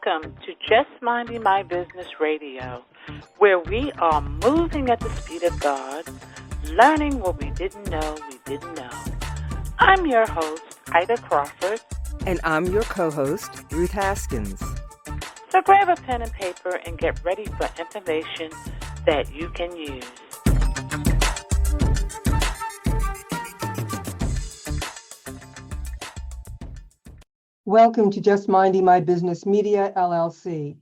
Welcome to Just Minding My Business Radio, where we are moving at the speed of God, learning what we didn't know we didn't know. I'm your host, Ida Crawford. And I'm your co-host, Ruth Haskins. So grab a pen and paper and get ready for information that you can use. Welcome to Just Minding My Business Media, LLC.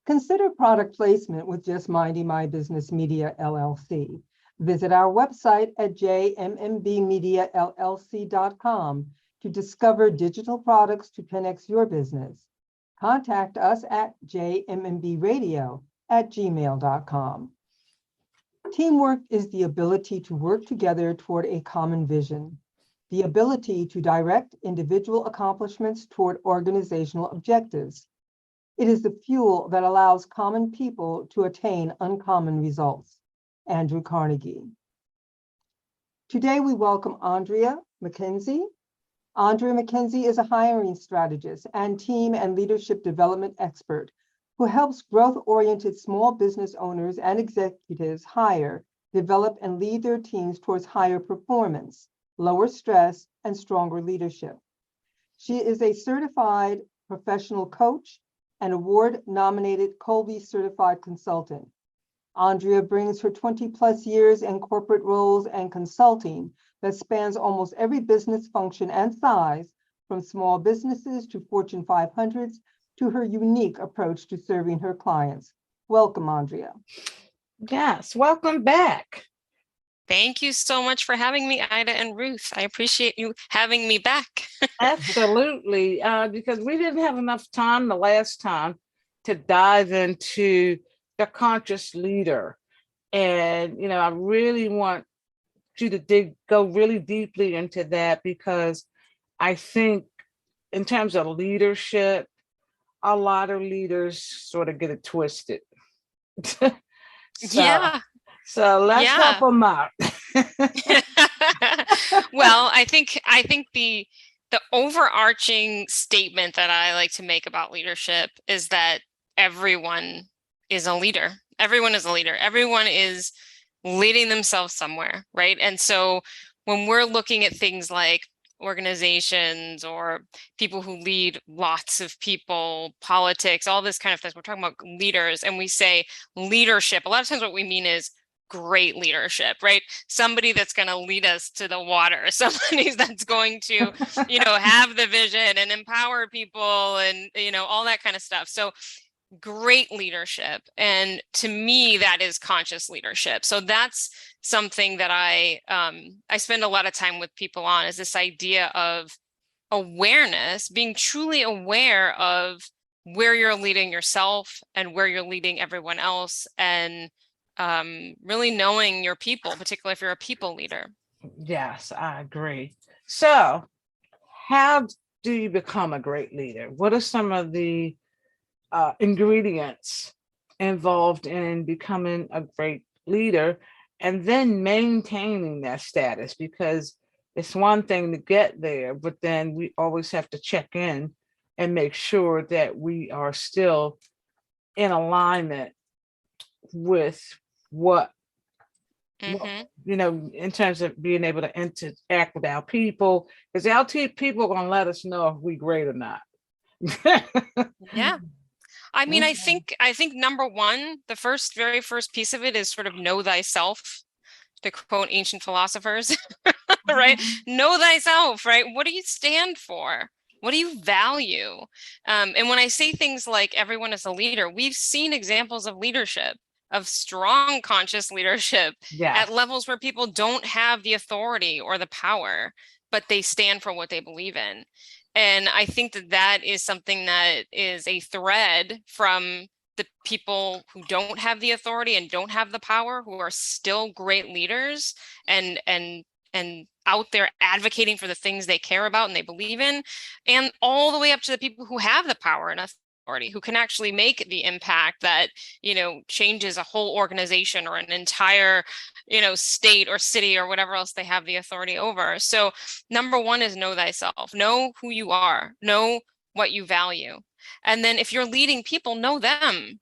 Consider product placement with Just Minding My Business Media, LLC. Visit our website at jmmbmediallc.com to discover digital products to 10x your business. Contact us at jmmbradio@gmail.com. Teamwork is the ability to work together toward a common vision, the ability to direct individual accomplishments toward organizational objectives. It is the fuel that allows common people to attain uncommon results. Andrew Carnegie. Today we welcome Andrea MacKenzie. Andrea MacKenzie is a hiring strategist and team and leadership development expert who helps growth-oriented small business owners and executives hire, develop, and lead their teams towards higher performance, lower stress, and stronger leadership. She is a certified professional coach and award-nominated Kolbe-Certified consultant. Andrea brings her 20-plus years in corporate roles and consulting that spans almost every business function and size, from small businesses to Fortune 500s, to her unique approach to serving her clients. Welcome, Andrea. Yes, welcome back. Thank you so much for having me, Ida and Ruth. I appreciate you having me back. Absolutely, because we didn't have enough time the last time to dive into the conscious leader. And, I really want you to go really deeply into that, because I think in terms of leadership, a lot of leaders sort of get it twisted. So let's help them out. Well, I think the overarching statement that I like to make about leadership is that everyone is a leader. Everyone is a leader. Everyone is leading themselves somewhere, right? And so when we're looking at things like organizations or people who lead lots of people, politics, all this kind of things, we're talking about leaders, and we say leadership. A lot of times what we mean is great leadership, right? Somebody that's going to lead us to the water, somebody that's going to, have the vision and empower people and, all that kind of stuff. So great leadership. And to me, that is conscious leadership. So that's something that I spend a lot of time with people on, is this idea of awareness, being truly aware of where you're leading yourself and where you're leading everyone else, and really knowing your people, particularly if you're a people leader. Yes, I agree. So how do you become a great leader? What are some of the ingredients involved in becoming a great leader and then maintaining that status? Because it's one thing to get there, but then we always have to check in and make sure that we are still in alignment with what, in terms of being able to interact with our people, because our people are going to let us know if we're great or not. Yeah. I mean, I think number one, the very first piece of it is sort of know thyself, to quote ancient philosophers, right? Know thyself, right? What do you stand for? What do you value? And when I say things like everyone is a leader, we've seen examples of leadership, of strong conscious leadership at levels where people don't have the authority or the power, but they stand for what they believe in. And I think that is something that is a thread from the people who don't have the authority and don't have the power, who are still great leaders and out there advocating for the things they care about and they believe in, and all the way up to the people who have the power and authority, who can actually make the impact that, changes a whole organization or an entire, state or city or whatever else they have the authority over. So number one is know thyself, know who you are, know what you value. And then if you're leading people, know them.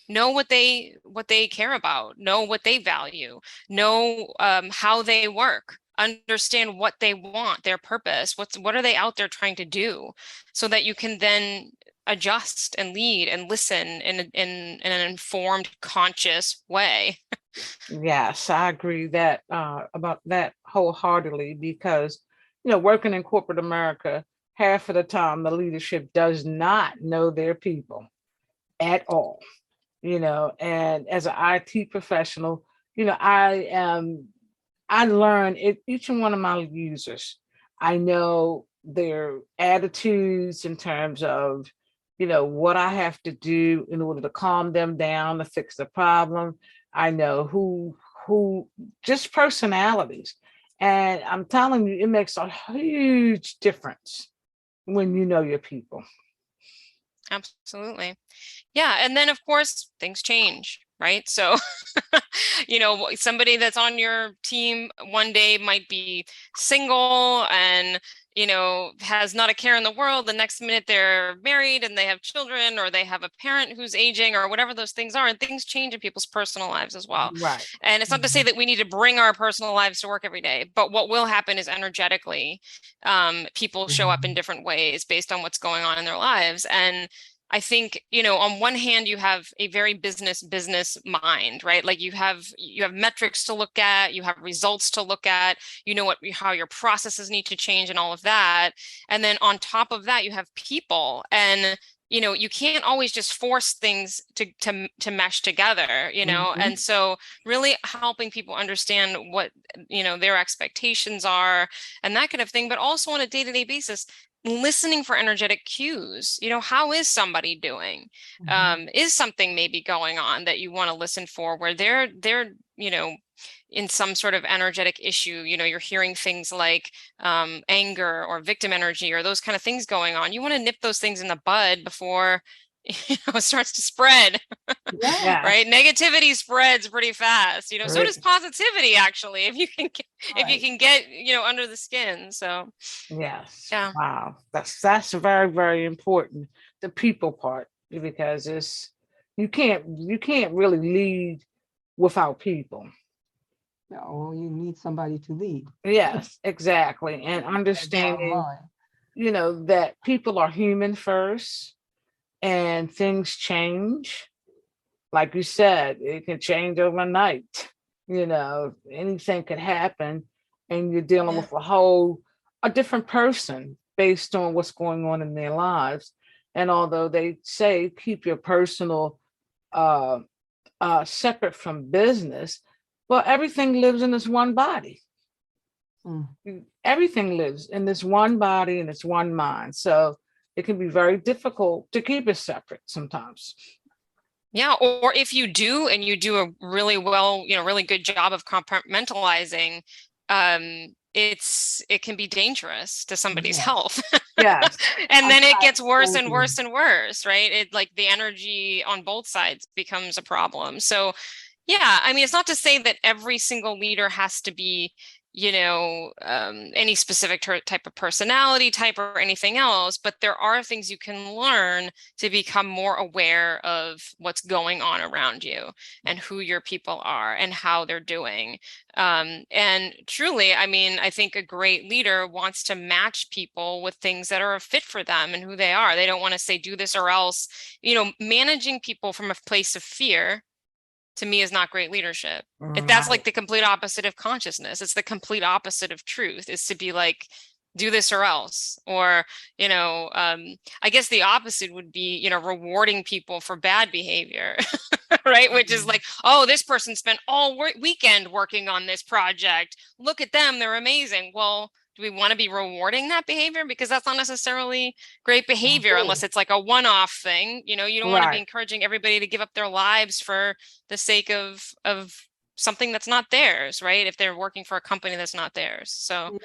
Know what they care about, know what they value, know how they work, understand what they want, their purpose, what are they out there trying to do, so that you can then adjust and lead and listen in an informed, conscious way. Yes, I agree that about that wholeheartedly, because working in corporate America, half of the time the leadership does not know their people at all. And as an IT professional, I learn each and one of my users. I know their attitudes in terms of, what I have to do in order to calm them down, to fix the problem. I know who just personalities. And I'm telling you, it makes a huge difference when you know your people. Absolutely. Yeah. And then, of course, things change, right? So, somebody that's on your team one day might be single and, has not a care in the world. The next minute they're married and they have children, or they have a parent who's aging, or whatever those things are. And things change in people's personal lives as well. Right. And it's not to say that we need to bring our personal lives to work every day, but what will happen is energetically, people show up in different ways based on what's going on in their lives. And I think, on one hand, you have a very business mind, right? Like you have metrics to look at, you have results to look at, how your processes need to change and all of that. And then on top of that, you have people, and, you can't always just force things to mesh together, and so really helping people understand what, their expectations are and that kind of thing, but also on a day-to-day basis, listening for energetic cues. How is somebody doing? Is something maybe going on that you want to listen for, where they're in some sort of energetic issue? You're hearing things like anger or victim energy or those kind of things going on. You want to nip those things in the bud before it starts to spread. Yeah. Right? Negativity spreads pretty fast. So Right. does positivity, actually, if you can get under the skin. So Yes. yeah. Wow. That's very, very important. The people part, because you can't really lead without people. No, you need somebody to lead. Yes, exactly. And understanding, that people are human first, and things change. Like you said, it can change overnight. Anything could happen, and you're dealing with a different person based on what's going on in their lives. And although they say keep your personal separate from business, well, everything lives in this one body. Everything lives in this one body and it's one mind. So it can be very difficult to keep it separate sometimes. Yeah, or if you do, and you do a really really good job of compartmentalizing, it can be dangerous to somebody's health. Yes. And then it gets worse and worse and worse, right? It, like, the energy on both sides becomes a problem. So yeah, I mean, it's not to say that every single leader has to be, any specific type of personality type or anything else, but there are things you can learn to become more aware of what's going on around you and who your people are and how they're doing. And truly, I mean, I think a great leader wants to match people with things that are a fit for them and who they are. They don't want to say, do this or else. Managing people from a place of fear, to me, is not great leadership. If that's like the complete opposite of consciousness, it's the complete opposite of truth, is to be like, do this or else. Or, I guess the opposite would be, rewarding people for bad behavior, right? Which is like, oh, this person spent all weekend working on this project. Look at them, they're amazing. Well, do we want to be rewarding that behavior? Because that's not necessarily great behavior unless it's like a one-off thing. You don't want to be encouraging everybody to give up their lives for the sake of something that's not theirs, right? If they're working for a company that's not theirs. So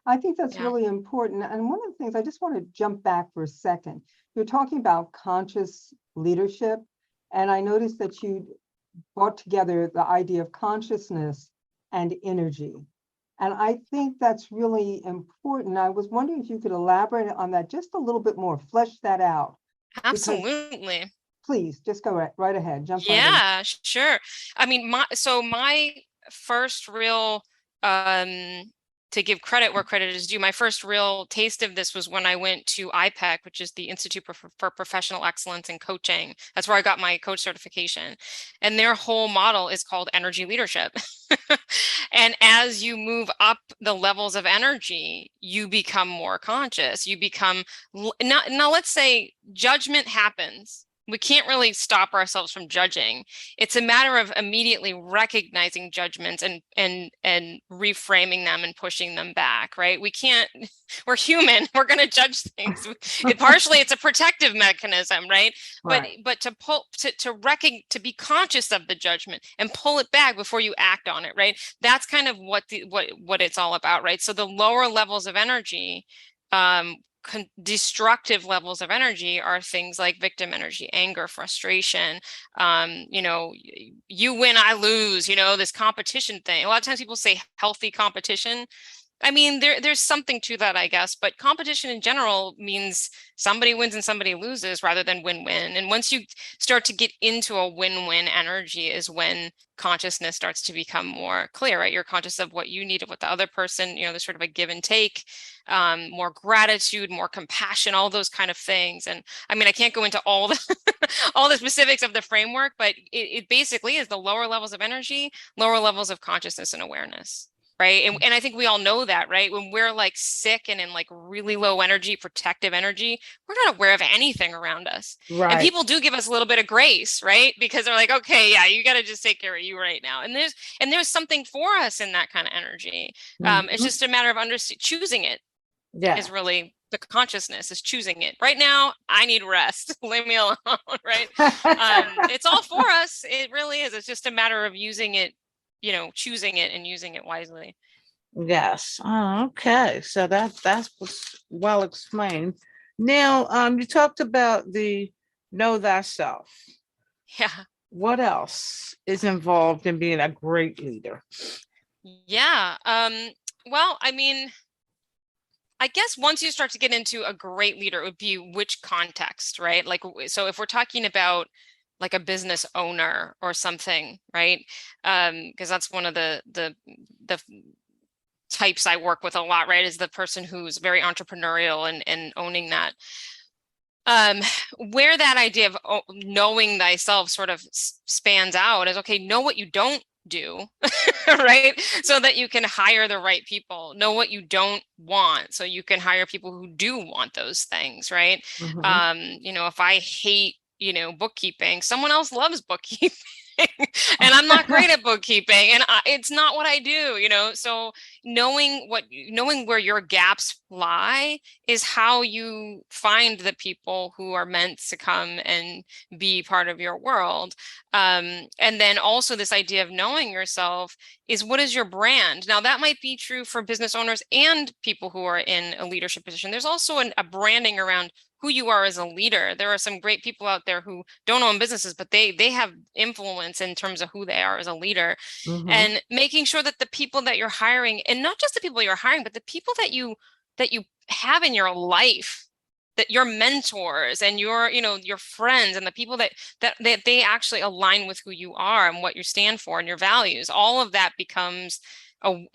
I think that's really important. And one of the things, I just want to jump back for a second. You're talking about conscious leadership. And I noticed that you brought together the idea of consciousness and energy. And I think that's really important. I was wondering if you could elaborate on that just a little bit more, flesh that out Absolutely. Please just go right ahead. Jump right in. Yeah, sure. I mean, my first real, to give credit where credit is due, my first real taste of this was when I went to IPEC, which is the Institute for Professional Excellence in Coaching. That's where I got my coach certification. And their whole model is called energy leadership. And as you move up the levels of energy, you become more conscious. You become, now let's say judgment happens. We can't really stop ourselves from judging. It's a matter of immediately recognizing judgments and reframing them and pushing them back, right? We can't, we're human, we're going to judge things. Partially it's a protective mechanism, right? But to be conscious of the judgment and pull it back before you act on it, right? That's kind of what it's all about, right? So the lower levels of energy, destructive levels of energy are things like victim energy, anger, frustration, you win, I lose, this competition thing. A lot of times people say healthy competition. I mean, there's something to that, I guess, but competition in general means somebody wins and somebody loses rather than win-win. And once you start to get into a win-win energy is when consciousness starts to become more clear, right? You're conscious of what you need, of what the other person, there's sort of a give and take, more gratitude, more compassion, all those kind of things. And I mean, I can't go into all the all the specifics of the framework, but it basically is the lower levels of energy, lower levels of consciousness and awareness. Right. And I think we all know that, right? When we're like sick and in like really low energy, protective energy, we're not aware of anything around us. Right. And people do give us a little bit of grace, right? Because they're like, okay, yeah, you got to just take care of you right now. And there's something for us in that kind of energy. It's just a matter of choosing it. Yeah. Is really the consciousness is choosing it. Right now, I need rest. Leave me alone, right? It's all for us. It really is. It's just a matter of using it, choosing it and using it wisely. Yes. Oh, okay. So that was well explained. Now, you talked about the know thyself. Yeah. What else is involved in being a great leader? Yeah. Well, I mean, I guess once you start to get into a great leader, it would be which context, right? Like, so if we're talking about like a business owner or something, right? Because that's one of the types I work with a lot, right? Is the person who's very entrepreneurial and owning that. Where that idea of knowing thyself sort of spans out is, okay, know what you don't do, right? So that you can hire the right people. Know what you don't want, so you can hire people who do want those things, right? Mm-hmm. If I hate bookkeeping, someone else loves bookkeeping and I'm not great at bookkeeping and it's not what I do, so knowing where your gaps lie is how you find the people who are meant to come and be part of your world. And then also this idea of knowing yourself is, what is your brand? Now that might be true for business owners and people who are in a leadership position. There's also a branding around who you are as a leader. There are some great people out there who don't own businesses, but they have influence in terms of who they are as a leader. Mm-hmm. And making sure that the people that you're hiring, and not just the people you're hiring, but the people that you have in your life, that your mentors and your friends and the people that they actually align with who you are and what you stand for and your values, all of that becomes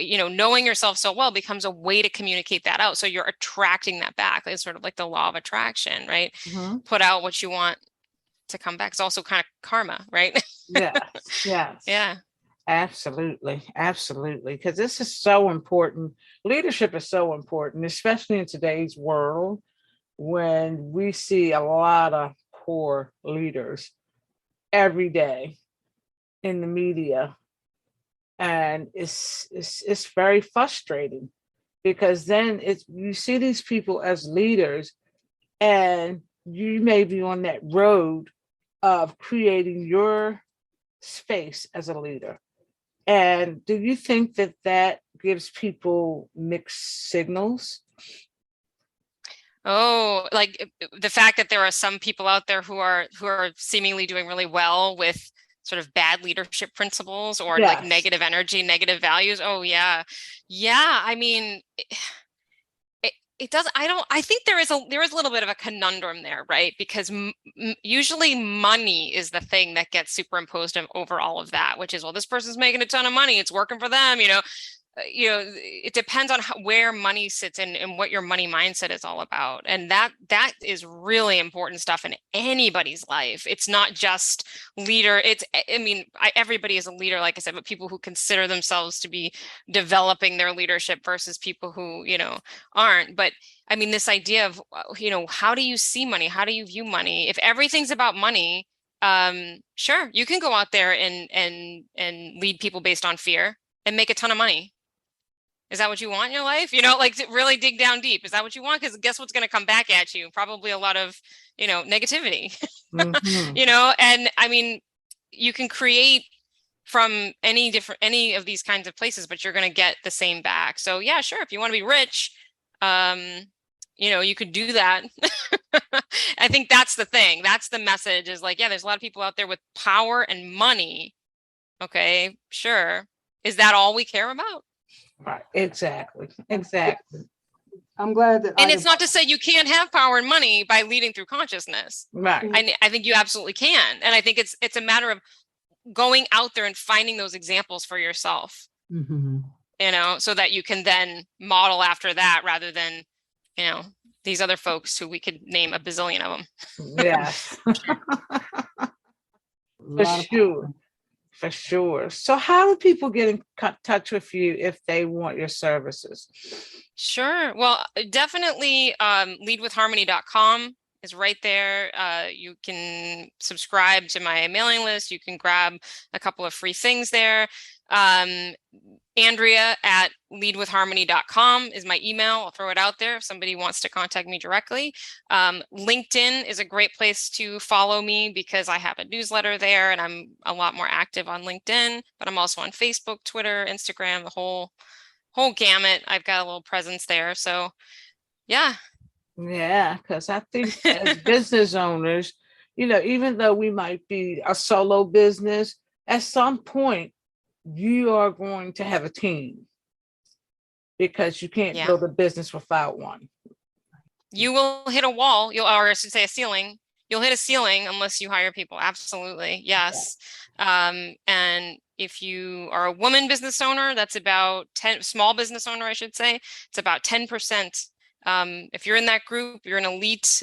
knowing yourself so well becomes a way to communicate that out. So you're attracting that back. It's sort of like the law of attraction, right? Mm-hmm. Put out what you want to come back. It's also kind of karma, right? Yes. Yeah. Absolutely. Because this is so important. Leadership is so important, especially in today's world when we see a lot of poor leaders every day in the media. And it's very frustrating because then you see these people as leaders and you may be on that road of creating your space as a leader. And do you think that gives people mixed signals? Oh, like the fact that there are some people out there who are seemingly doing really well with sort of bad leadership principles or like negative energy, negative values. Oh yeah. I mean, it does. I think there is a little bit of a conundrum there, right? Because usually money is the thing that gets superimposed over all of that, which is, well, this person's making a ton of money. It's working for them, it depends on where money sits and what your money mindset is all about. And that is really important stuff in anybody's life. It's not just leader. Everybody is a leader, like I said, but people who consider themselves to be developing their leadership versus people who, aren't. But I mean, this idea of, how do you see money? How do you view money? If everything's about money, sure, you can go out there and lead people based on fear and make a ton of money. Is that what you want in your life? Like, to really dig down deep. Is that what you want? Because guess what's going to come back at you? Probably a lot of, negativity, and I mean, you can create from any of these kinds of places, but you're going to get the same back. So yeah, sure. If you want to be rich, you could do that. I think that's the thing. That's the message, is like, yeah, there's a lot of people out there with power and money. Okay, sure. Is that all we care about? Right. Exactly. I'm glad that. And it's not to say you can't have power and money by leading through consciousness. Right. I think you absolutely can. And I think it's a matter of going out there and finding those examples for yourself, so that you can then model after that, rather than, these other folks who we could name a bazillion of them. Yes. For sure. So how do people get in touch with you if they want your services? Sure. Well, definitely leadwithharmony.com is right there. You can subscribe to my mailing list. You can grab a couple of free things there. Andrea at leadwithharmony.com is my email. I'll throw it out there if somebody wants to contact me directly. LinkedIn is a great place to follow me, because I have a newsletter there and I'm a lot more active on LinkedIn, but I'm also on Facebook, Twitter, Instagram, the whole gamut. I've got a little presence there. So yeah. Yeah, because I think as business owners, even though we might be a solo business, at some point, you are going to have a team, because you can't build a business without one. You will hit a wall, or I should say a ceiling. You'll hit a ceiling unless you hire people. Absolutely. Yes. Yeah. And if you are a woman business owner, that's about small business owner, I should say, it's about 10%. If you're in that group, you're an elite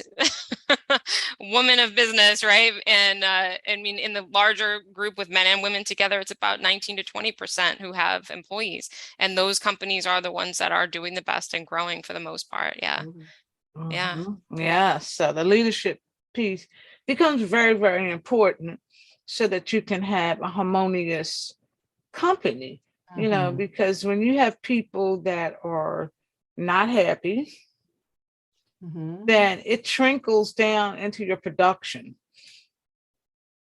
woman of business, right? And I mean, in the larger group with men and women together, it's about 19 to 20% who have employees. And those companies are the ones that are doing the best and growing for the most part. Yeah. Mm-hmm. Yeah. Yeah. So the leadership piece becomes very, very important, so that you can have a harmonious company, because when you have people that are not happy, then it trickles down into your production,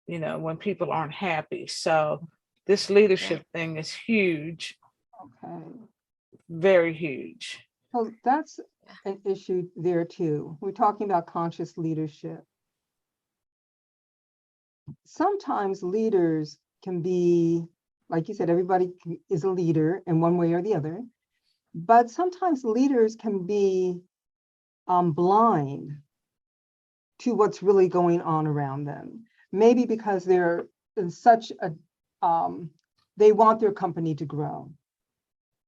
when people aren't happy. So this leadership thing is huge. Okay. Very huge. So that's an issue there too. We're talking about conscious leadership. Sometimes leaders can be, like you said, everybody is a leader in one way or the other, but sometimes leaders can be blind to what's really going on around them. Maybe because they're in such a, they want their company to grow,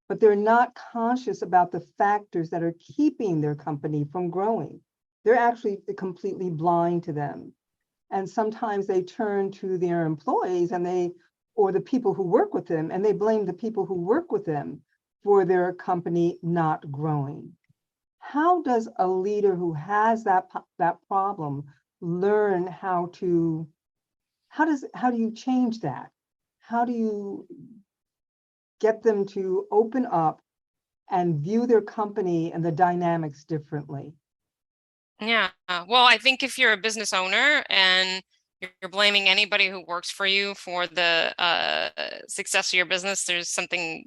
but they're not conscious about the factors that are keeping their company from growing. They're actually completely blind to them. And sometimes they turn to their employees or the people who work with them, and they blame the people who work with them for their company not growing. How does a leader who has that problem learn how do you change that? How do you get them to open up and view their company and the dynamics differently? Yeah. Well, I think if you're a business owner and you're blaming anybody who works for you for the success of your business, there's something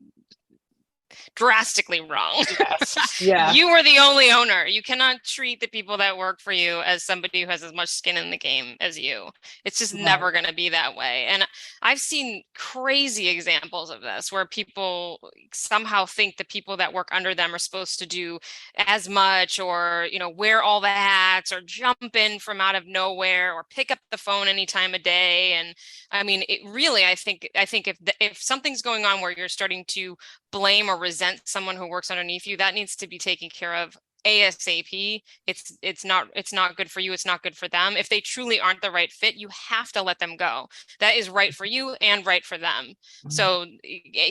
drastically wrong. Yes. Yeah. You are the only owner. You cannot treat the people that work for you as somebody who has as much skin in the game as you. It's just never going to be that way. And I've seen crazy examples of this where people somehow think the people that work under them are supposed to do as much, or, you know, wear all the hats, or jump in from out of nowhere, or pick up the phone any time of day. And I mean, it really, I think if something's going on where you're starting to blame or resent someone who works underneath you, that needs to be taken care of ASAP. It's not good for you. It's not good for them. If they truly aren't the right fit, you have to let them go. That is right for you and right for them. So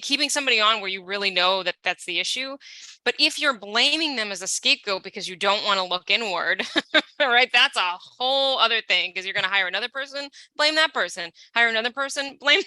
keeping somebody on where you really know that that's the issue. But if you're blaming them as a scapegoat because you don't want to look inward, right? That's a whole other thing, because you're going to hire another person, blame that person, hire another person, blame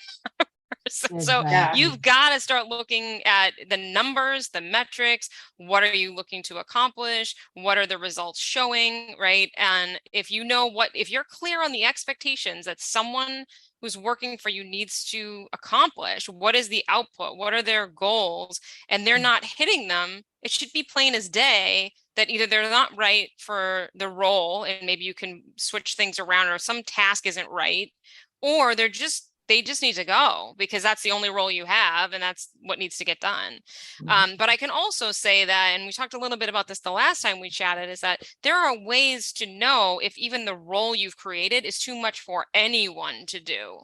So you've got to start looking at the numbers, the metrics. What are you looking to accomplish? What are the results showing, right? And if you know if you're clear on the expectations that someone who's working for you needs to accomplish, what is the output? What are their goals? And they're not hitting them, it should be plain as day that either they're not right for the role and maybe you can switch things around, or some task isn't right, or they just need to go, because that's the only role you have and that's what needs to get done. But I can also say that, and we talked a little bit about this the last time we chatted, is that there are ways to know if even the role you've created is too much for anyone to do,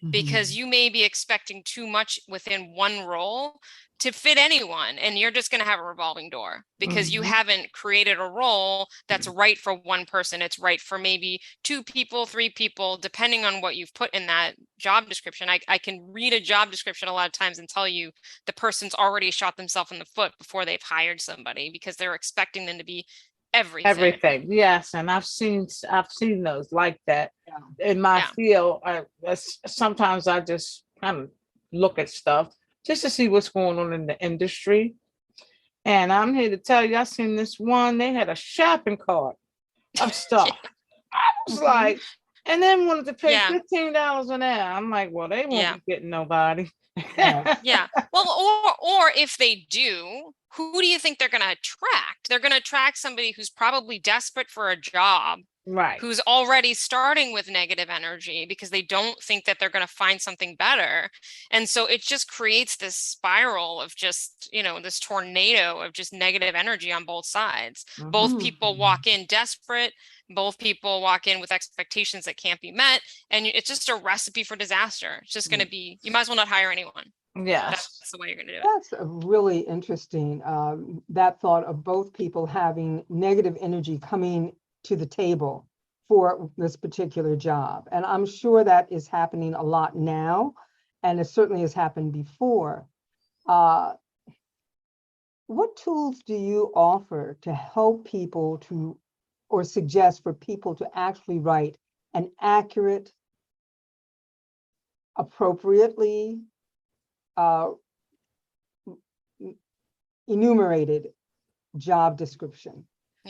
because you may be expecting too much within one role to fit anyone, and you're just going to have a revolving door because you haven't created a role that's right for one person. It's right for maybe 2 people, 3 people, depending on what you've put in that job description. I can read a job description a lot of times and tell you the person's already shot themselves in the foot before they've hired somebody, because they're expecting them to be everything. Yes. And I've seen those like that in my field. Sometimes I just kind of look at stuff just to see what's going on in the industry. And I'm here to tell you, I seen this one, they had a shopping cart of stuff. I was like, and then wanted to pay $15 an hour. I'm like, well, they won't be getting nobody. Well, or if they do, who do you think they're going to attract? They're going to attract somebody who's probably desperate for a job, right? Who's already starting with negative energy because they don't think that they're going to find something better. And so it just creates this spiral of just, this tornado of just negative energy on both sides. Both people walk in desperate. Both people walk in with expectations that can't be met. And it's just a recipe for disaster. It's just going to be, you might as well not hire anyone. Yeah, that's the way you're going to do it. That's really interesting. That thought of both people having negative energy coming to the table for this particular job. And I'm sure that is happening a lot now, and it certainly has happened before. What tools do you offer to help people or suggest for people to actually write an accurate, appropriately enumerated job description?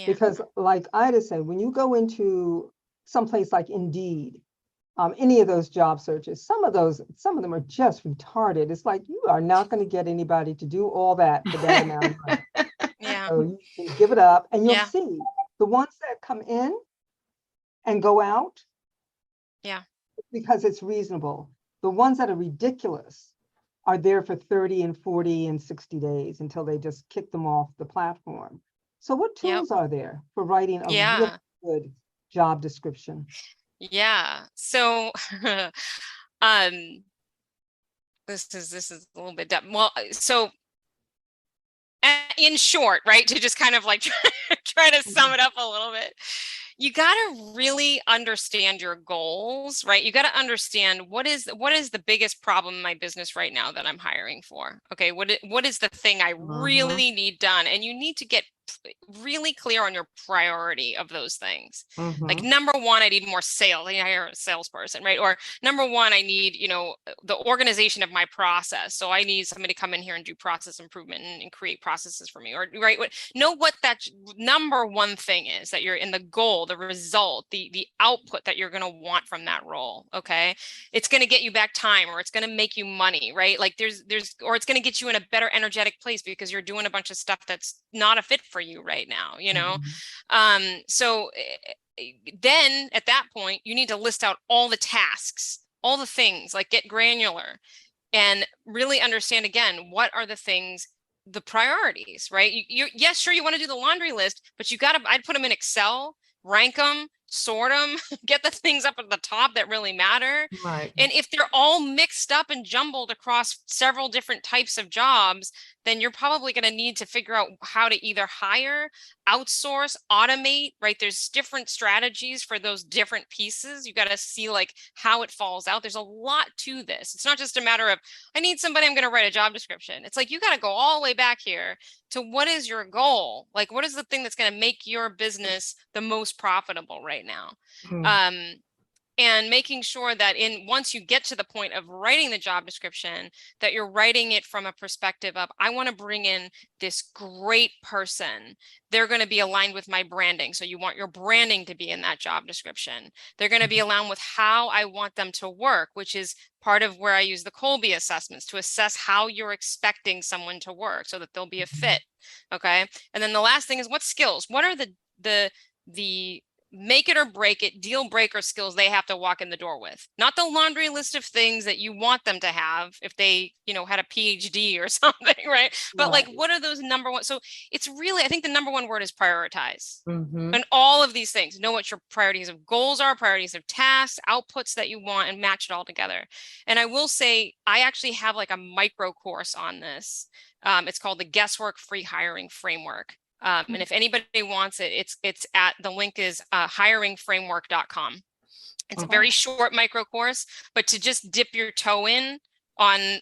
Because like Ida said, when you go into someplace like Indeed, any of those job searches, some of them are just retarded. It's like, you are not going to get anybody to do all that for that amount of money. So you can give it up, and you'll see the ones that come in and go out, because it's reasonable. The ones that are ridiculous are there for 30 and 40 and 60 days until they just kick them off the platform. So what tools are there for writing a really good job description? So this is a little bit dumb. Well, so in short, right, to just kind of like try to sum it up a little bit, you got to really understand your goals, right? You got to understand what is the biggest problem in my business right now that I'm hiring for. Okay, what is the thing I really need done? And you need to get really clear on your priority of those things. Mhm. Like number one, I need more sales. I hire a salesperson, right? Or number one, I need, the organization of my process. So I need somebody to come in here and do process improvement and create processes for me, or right. Know what that number one thing is that you're in, the goal, the result, the output that you're going to want from that role. Okay. It's going to get you back time, or it's going to make you money, right? Like or it's going to get you in a better energetic place because you're doing a bunch of stuff that's not a fit for you right now, So then at that point, you need to list out all the tasks, all the things, like get granular and really understand, again, what are the things, the priorities, right? Yes, sure, you want to do the laundry list, but I'd put them in Excel, rank them, sort them, get the things up at the top that really matter. Right. And if they're all mixed up and jumbled across several different types of jobs, then you're probably going to need to figure out how to either hire, outsource, automate, right? There's different strategies for those different pieces. You got to see like how it falls out. There's a lot to this. It's not just a matter of, I need somebody, I'm going to write a job description. It's like, you got to go all the way back here to what is your goal? Like, what is the thing that's going to make your business the most profitable right now? Mhm. And making sure that once you get to the point of writing the job description, that you're writing it from a perspective of, I want to bring in this great person. They're going to be aligned with my branding. So you want your branding to be in that job description. They're going to be aligned with how I want them to work, which is part of where I use the Kolbe assessments to assess how you're expecting someone to work so that they'll be a fit. Okay. And then the last thing is, what skills? What are the make it or break it, deal breaker skills they have to walk in the door with? Not the laundry list of things that you want them to have if they, had a PhD or something, right? But like, what are those number one? So it's really, I think the number one word is prioritize. Mhm. And all of these things, know what your priorities of goals are, priorities of tasks, outputs that you want, and match it all together. And I will say, I actually have like a micro course on this. It's called the Guesswork Free Hiring Framework. And if anybody wants it, the link is hiringframework.com. It's a very short micro course, but to just dip your toe in on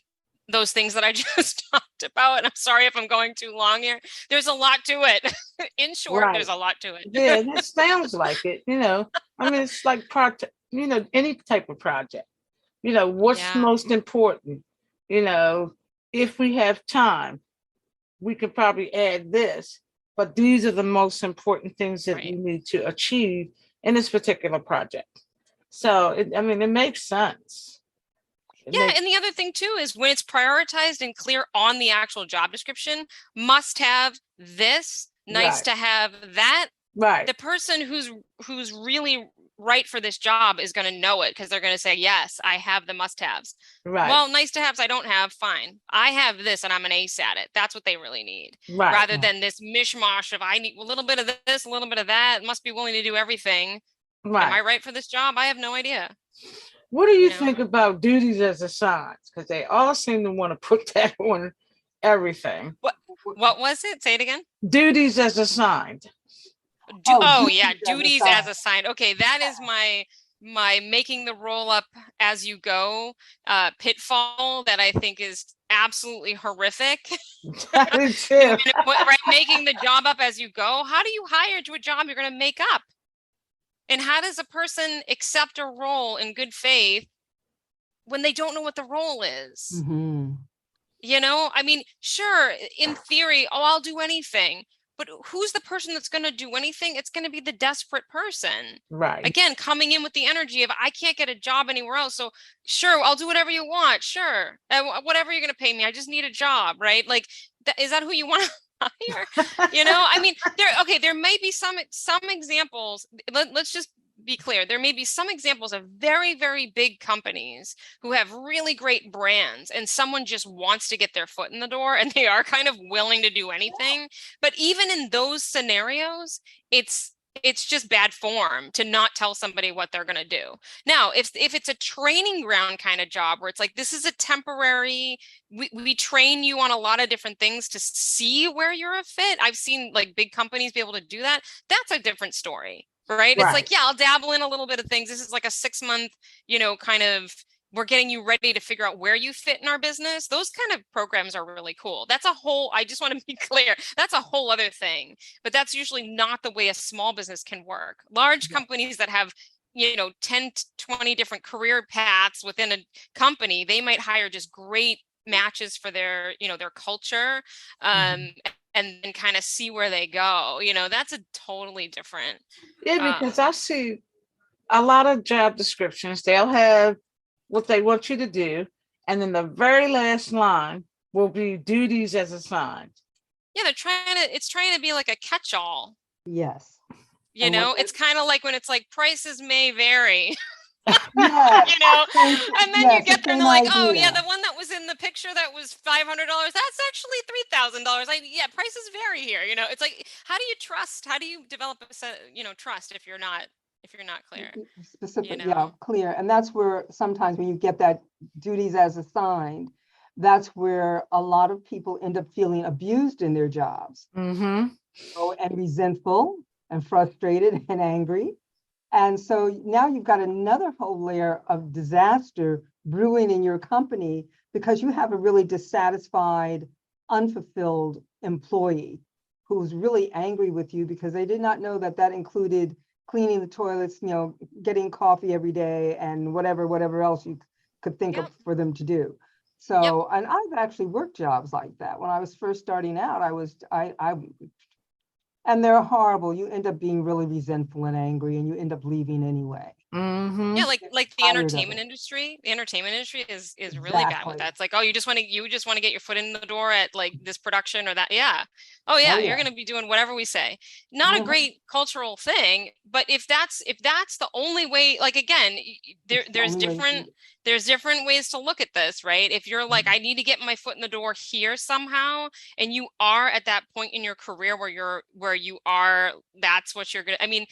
those things that I just talked about, and I'm sorry if I'm going too long here, there's a lot to it. In short, there's a lot to it. Yeah, it sounds like it, I mean, it's like project, any type of project, what's most important, if we have time, we could probably add this. But these are the most important things that we need to achieve in this particular project. So, it makes sense. And the other thing too is, when it's prioritized and clear on the actual job description, must have this, nice to have that. Right. The person who's really right for this job is going to know it, because they're going to say, yes, I have the must-haves. Right. Well, nice to haves I don't have, fine. I have this and I'm an ace at it. That's what they really need. Right. Rather than this mishmash of, I need a little bit of this, a little bit of that, must be willing to do everything. Right. Am I right for this job? I have no idea. What do you think about duties as assigned? Because they all seem to want to put that on everything. What was it? Say it again. Duties as assigned. Duties as assigned. Okay, that is my making the roll up as you go pitfall that I think is absolutely horrific. Too. Right, making the job up as you go. How do you hire to a job you're going to make up? And how does a person accept a role in good faith when they don't know what the role is? Mm-hmm. I mean, sure, in theory, I'll do anything. But who's the person that's going to do anything? It's going to be the desperate person. Right. Again, coming in with the energy of, I can't get a job anywhere else. So sure, I'll do whatever you want. Sure. Whatever you're going to pay me. I just need a job, right? Like, is that who you want to hire? I mean, there may be some examples. Let's just be clear. There may be some examples of very, very big companies who have really great brands, and someone just wants to get their foot in the door and they are kind of willing to do anything. But even in those scenarios, it's just bad form to not tell somebody what they're going to do. Now, if it's a training ground kind of job where it's like, this is a temporary, we train you on a lot of different things to see where you're a fit. I've seen like big companies be able to do that. That's a different story. Right. It's like, I'll dabble in a little bit of things. This is like a 6-month, kind of we're getting you ready to figure out where you fit in our business. Those kind of programs are really cool. That's a whole, I just want to be clear, that's a whole other thing, but that's usually not the way a small business can work. Large companies that have, 10 to 20 different career paths within a company, they might hire just great matches for their, their culture, and then kind of see where they go. That's a totally different. Yeah, because I see a lot of job descriptions, they'll have what they want you to do, and then the very last line will be duties as assigned. Yeah, it's trying to be like a catch-all. Yes. It's kind of like when it's like prices may vary. Yes. And then you get there and they're like, oh idea. yeah, the one that was in the picture that was $500, that's actually $3,000. Prices vary here. It's like, how do you trust? How do you develop trust if you're not clear? Specific, clear. And that's where sometimes when you get that duties as assigned, that's where a lot of people end up feeling abused in their jobs. And resentful and frustrated and angry. And so now you've got another whole layer of disaster brewing in your company because you have a really dissatisfied, unfulfilled employee who's really angry with you because they did not know that included cleaning the toilets, getting coffee every day and whatever else you could think of for them to do. So, and I've actually worked jobs like that. When I was first starting out, and they're horrible. You end up being really resentful and angry, and you end up leaving anyway. Yeah, like the entertainment industry. The entertainment industry is really bad with that. It's like, oh, you just want to get your foot in the door at like this production or that. Yeah. Oh yeah, you're going to be doing whatever we say. Not a great cultural thing, but if that's the only way, like again, there's different ways to look at this, right? If you're like, I need to get my foot in the door here somehow, and you are at that point in your career where you are, that's what you're going to, I mean,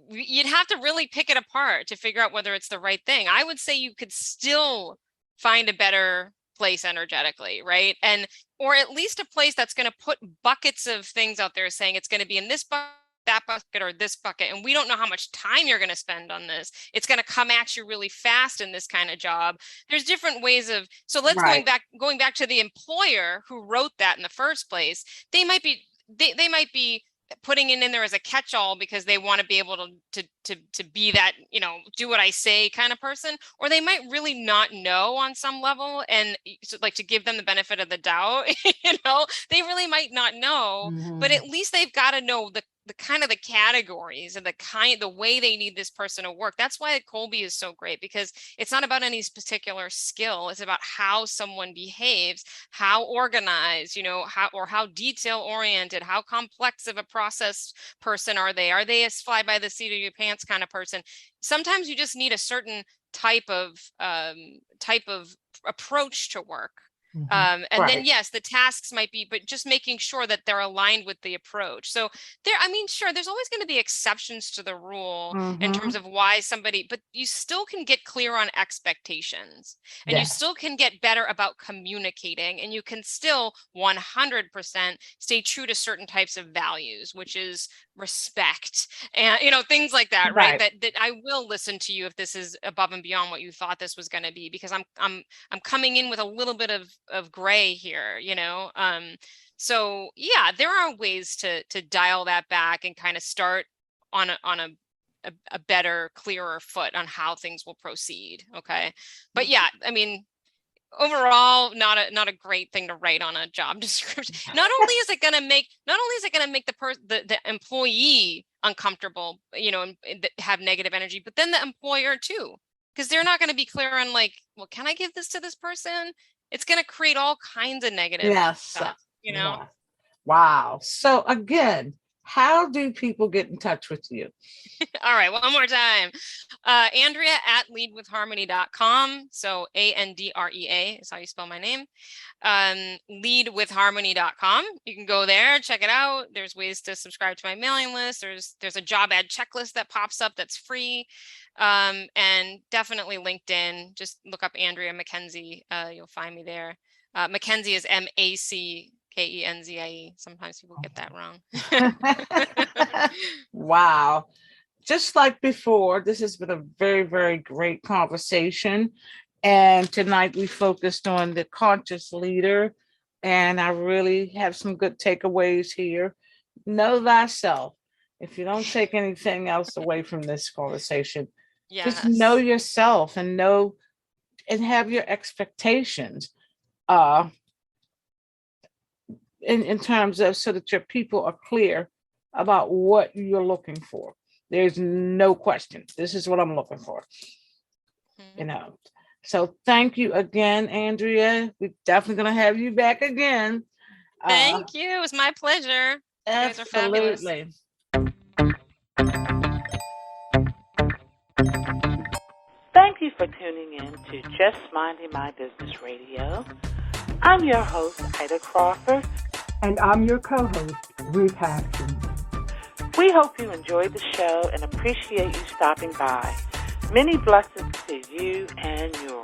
you'd have to really pick it apart to figure out whether it's the right thing. I would say you could still find a better place energetically, right? Or at least a place that's going to put buckets of things out there saying it's going to be in this bucket, that bucket, or this bucket, and we don't know how much time you're going to spend on this. It's going to come at you really fast in this kind of job. There's different ways of, so let's going back to the employer who wrote that in the first place. They might be putting it in there as a catch-all because they want to be able to be that, do what I say kind of person, or they might really not know on some level, and so like to give them the benefit of the doubt, they really might not know, but at least they've got to know the kind of the categories and the way they need this person to work. That's why Kolbe is so great, because it's not about any particular skill. It's about how someone behaves, how organized, how detail oriented, how complex of a process person are they? Are they a fly by the seat of your pants kind of person? Sometimes you just need a certain type of approach to work. And then yes, the tasks might be, but just making sure that they're aligned with the approach. So sure, there's always going to be exceptions to the rule in terms of why somebody, but you still can get clear on expectations, and you still can get better about communicating, and you can still 100% stay true to certain types of values, which is respect and things like that, right? That I will listen to you if this is above and beyond what you thought this was going to be, because I'm coming in with a little bit of gray here, so yeah, there are ways to dial that back and kind of start on a better, clearer foot on how things will proceed. Okay, but yeah, I mean, overall, not a great thing to write on a job description. Not only is it going to make the employee uncomfortable, and have negative energy, but then the employer too, because they're not going to be clear on like, well, can I give this to this person? It's going to create all kinds of negative stuff, Yeah. Wow. So again, how do people get in touch with you? All right, one more time. Andrea at leadwithharmony.com. So Andrea is how you spell my name. Leadwithharmony.com. You can go there, check it out. There's ways to subscribe to my mailing list. There's a job ad checklist that pops up that's free. And definitely LinkedIn. Just look up Andrea MacKenzie. You'll find me there. MacKenzie is MacKenzie. Sometimes people get that wrong. Wow. Just like before, this has been a very, very great conversation. And tonight we focused on the conscious leader. And I really have some good takeaways here. Know thyself. If you don't take anything else away from this conversation, just know Yes. yourself and know and have your expectations in terms of, so that your people are clear about what you're looking for. There's no question. This is what I'm looking for. You know. So thank you again, Andrea. We're definitely going to have you back again. Thank you. It was my pleasure. You guys are fabulous. Absolutely. Thank you for tuning in to Just Minding My Business Radio. I'm your host, Ida Crawford. And I'm your co-host, Ruth Haskins. We hope you enjoyed the show and appreciate you stopping by. Many blessings to you and yours.